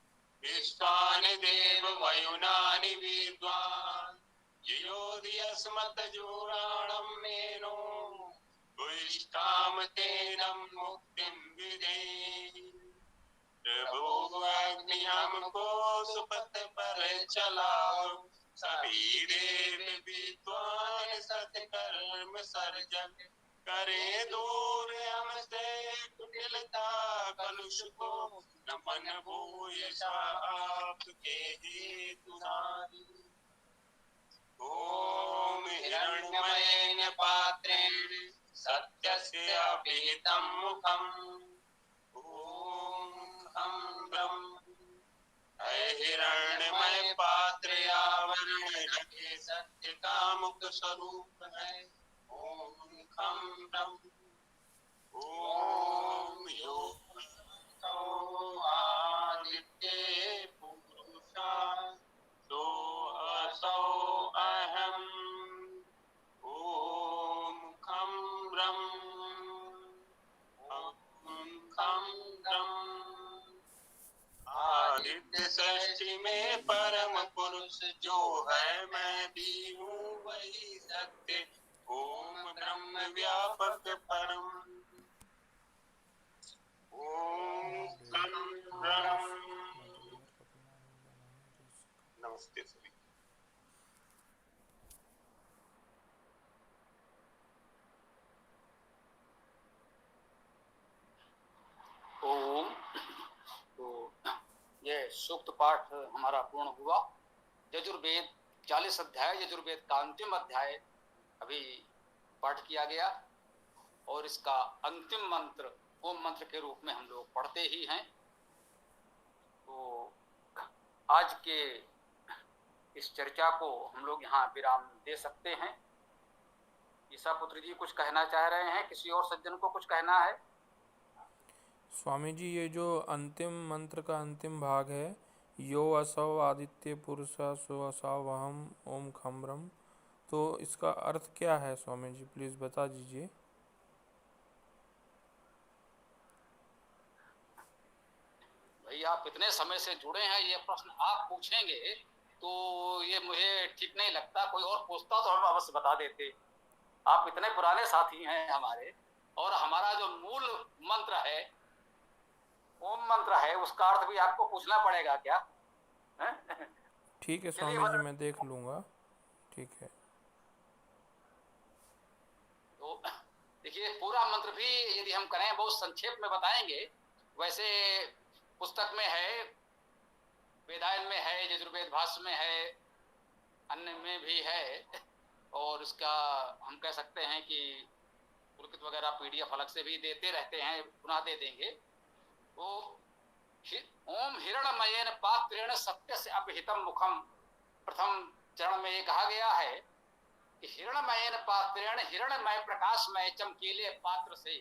विश्वानि देव वयुनानि विद्वान्, योधियस्मत् जुराणं मेनो, भुयिष्ठाम तेनम मुक्तिं विधे। प्रभु अग्नि हमको सुपथ पर चलाओ, सभी देव विद्वान सत्कर्म सर्जक, करे दूर हमसे कुटिलता कलुष को, नमन भूयश आपके हेतु नारी। ओम हिरण्मयेन पात्रेण सत्यस्य अभिहितं मुखम्, ओम खं ब्रह्म हिरण्यमय पात्र आवरण रखे सत्य का मुख स्वरूप है, ओम खं ब्रह्म। ओम यो आदित्य पुरुषा सो असौ अहम्, ओम खं ब्रह्म। ओम खं ब्रह्म। आदित्य सृष्टि में परम पुरुष जो है, मैं भी हूँ वही सत्य, ओम ब्रह्म व्यापक परम। ओम खं ब्रह्म। नमस्ते सभी। ओम। तो ये सूक्त पाठ हमारा पूर्ण हुआ। यजुर्वेद 40 अध्याय, यजुर्वेद का अंतिम अध्याय अभी पाठ किया गया और इसका अंतिम मंत्र ओम मंत्र के रूप में हम लोग पढ़ते ही हैं। तो आज के इस चर्चा को हम लोग यहाँ विराम दे सकते हैं। ईसा पुत्र जी कुछ कहना चाह रहे हैं, किसी और सज्जन को कुछ कहना है? स्वामी जी, ये जो अंतिम मंत्र का अंतिम भाग है, यो असौ आदित्य पुरुषा सो असौ ओम खं ब्रह्म, तो इसका अर्थ क्या है स्वामी जी, प्लीज बता दीजिए। भाई आप इतने समय से जुड़े हैं, ये प्रश्न आप पूछेंगे तो ये मुझे ठीक नहीं लगता। कोई और पूछता तो हम अवश्य बता देते। आप इतने पुराने साथी हैं हमारे, और हमारा जो मूल मंत्र है ओम मंत्र है, उसका अर्थ भी आपको पूछना पड़ेगा क्या? ठीक है चलिए स्वामी जी, मैं देख लूँगा। ठीक है। तो देखिए, पूरा मंत्र भी यदि हम करें बहुत संक्षेप में बताएंगे। वैसे पुस्तक में है, वेदायन में है, यजुर्वेद भाष्य में है, अन्य में भी है, और इसका हम कह सकते हैं कि पुलकित वगैरह पीडीएफ अलग से भी देते रहते हैं, पुनः दे देंगे। तो ओम हिरणमयेन पात्रेण सत्य से अपहितम मुखम, प्रथम चरण में ये कहा गया है कि हिरणमयेन पात्रेण, हिरणमय प्रकाशमय चमकीले पात्र से,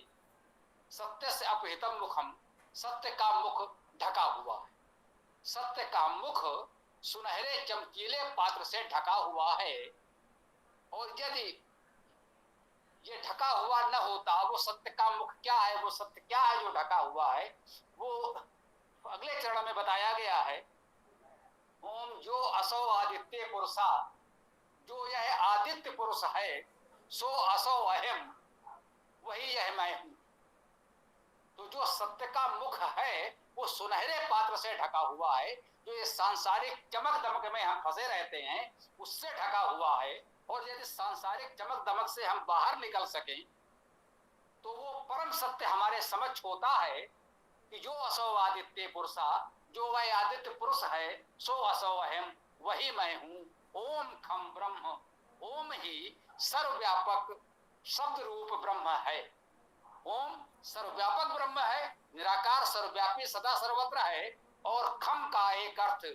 सत्य से अपहितम मुखम, सत्य का मुख ढका हुआ है। सत्य का मुख सुनहरे चमकीले पात्र से ढका हुआ है, और यदि ये ढका हुआ न होता, वो सत्य का मुख क्या है, वो सत्य क्या है जो ढका हुआ है, वो अगले चरण में बताया गया है। ओम जो असौ आदित्य पुरुषा, जो यह आदित्य पुरुष है, सो असौ अहम, वही यह मैं हूं। तो जो सत्य का मुख है वो सुनहरे पात्र से ढका हुआ है। जो ये सांसारिक चमक दमक में हम फंसे रहते हैं उससे ढका हुआ है, और यदि सांसारिक चमक दमक से हम बाहर निकल सकें तो वो परम सत्य हमारे समक्ष होता है कि जो असौ आदित्य पुरुषा, जो वह आदित्य पुरुष है, सो असौ अहम, वही मैं हूं। ओम खम ब्रह्म, ओम ही सर्वव्यापक शब्द रूप ब्रह्म है। ओम सर्वव्यापक ब्रह्म है, निराकार सर्वव्यापी सदा सर्वत्र है, और खम का एक अर्थ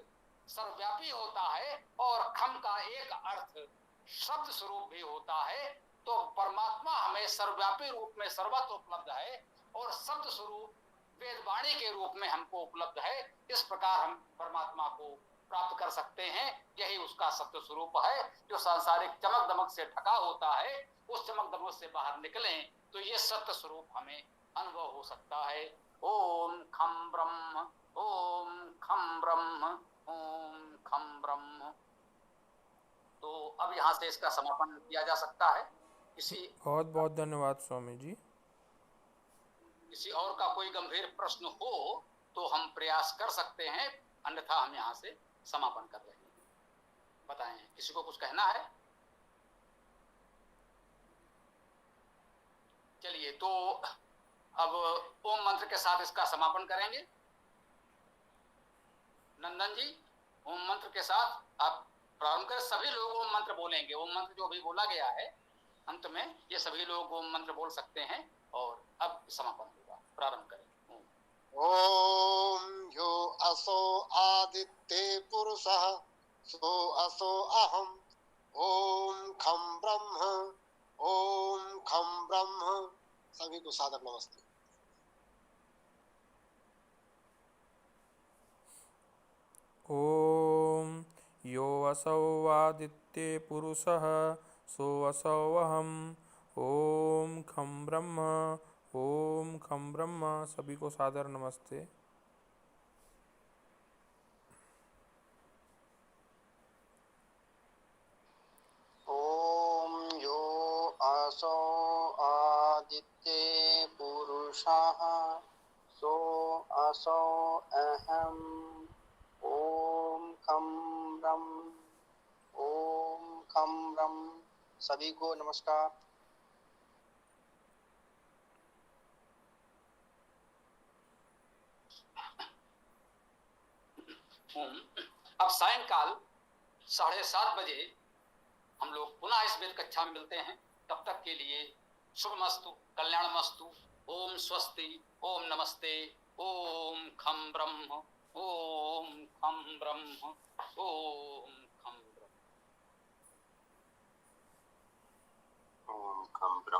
सर्वव्यापी होता है और खम का एक अर्थ शब्द स्वरूप भी होता है। तो परमात्मा हमें सर्वव्यापी रूप में सर्वत्र उपलब्ध है, और शब्द स्वरूप वेदवाणी के रूप में हमको उपलब्ध है। इस प्रकार हम परमात्मा को प्राप्त कर सकते हैं। यही उसका सत्य स्वरूप है। जो सांसारिक चमक दमक से ढका होता है, उस चमक दमक से बाहर निकलें तो ये सत्य स्वरूप हमें अनुभव हो सकता है। ओम खम ब्रह्म, ओम खम ब्रह्म, ओम खम ब्रह्म। तो अब यहाँ से इसका समापन किया जा सकता है। बहुत बहुत धन्यवाद स्वामी जी। किसी और का कोई गंभीर प्रश्न हो तो हम प्रयास कर सकते हैं, अन्यथा हम यहाँ से समापन कर रहे हैं। बताएं, किसी को कुछ कहना है? चलिए, तो अब ओम मंत्र के साथ इसका समापन करेंगे। नंदन जी, ओम मंत्र के साथ आप प्रारंभ करें। सभी लोग ओम मंत्र बोलेंगे। ओम मंत्र जो अभी बोला गया है अंत में, ये सभी लोग ओम मंत्र बोल सकते हैं और अब समापन होगा। प्रारंभ करें। ओम यो असो आदित्य पुरुषः सो असो अहम। ओम खम ब्रह्म, ओम खम ब्रह्म। सभी को सादर नमस्ते। ओम यो असौ आदित्ये पुरुषः सो असौ अहम्। ओम खम ब्रह्म, ओम खम ब्रह्म। सभी को सादर नमस्ते। ओम यो असो आदित्य पुरुषः सो असो अहम। ओम खम ब्रह्म, ओम खम ब्रह्म। सभी को नमस्कार। अब सायंकाल 7:30 बजे हम लोग पुनः इस वेद कक्षा में मिलते हैं। तब तक के लिए शुभमस्तु, कल्याणमस्तु। ओम स्वस्ति, ओम नमस्ते, ओम खम ब्रह्म, ओम खम ब्रह्म, ओम खम ब्रह्म। ओम खम ब्रह्म।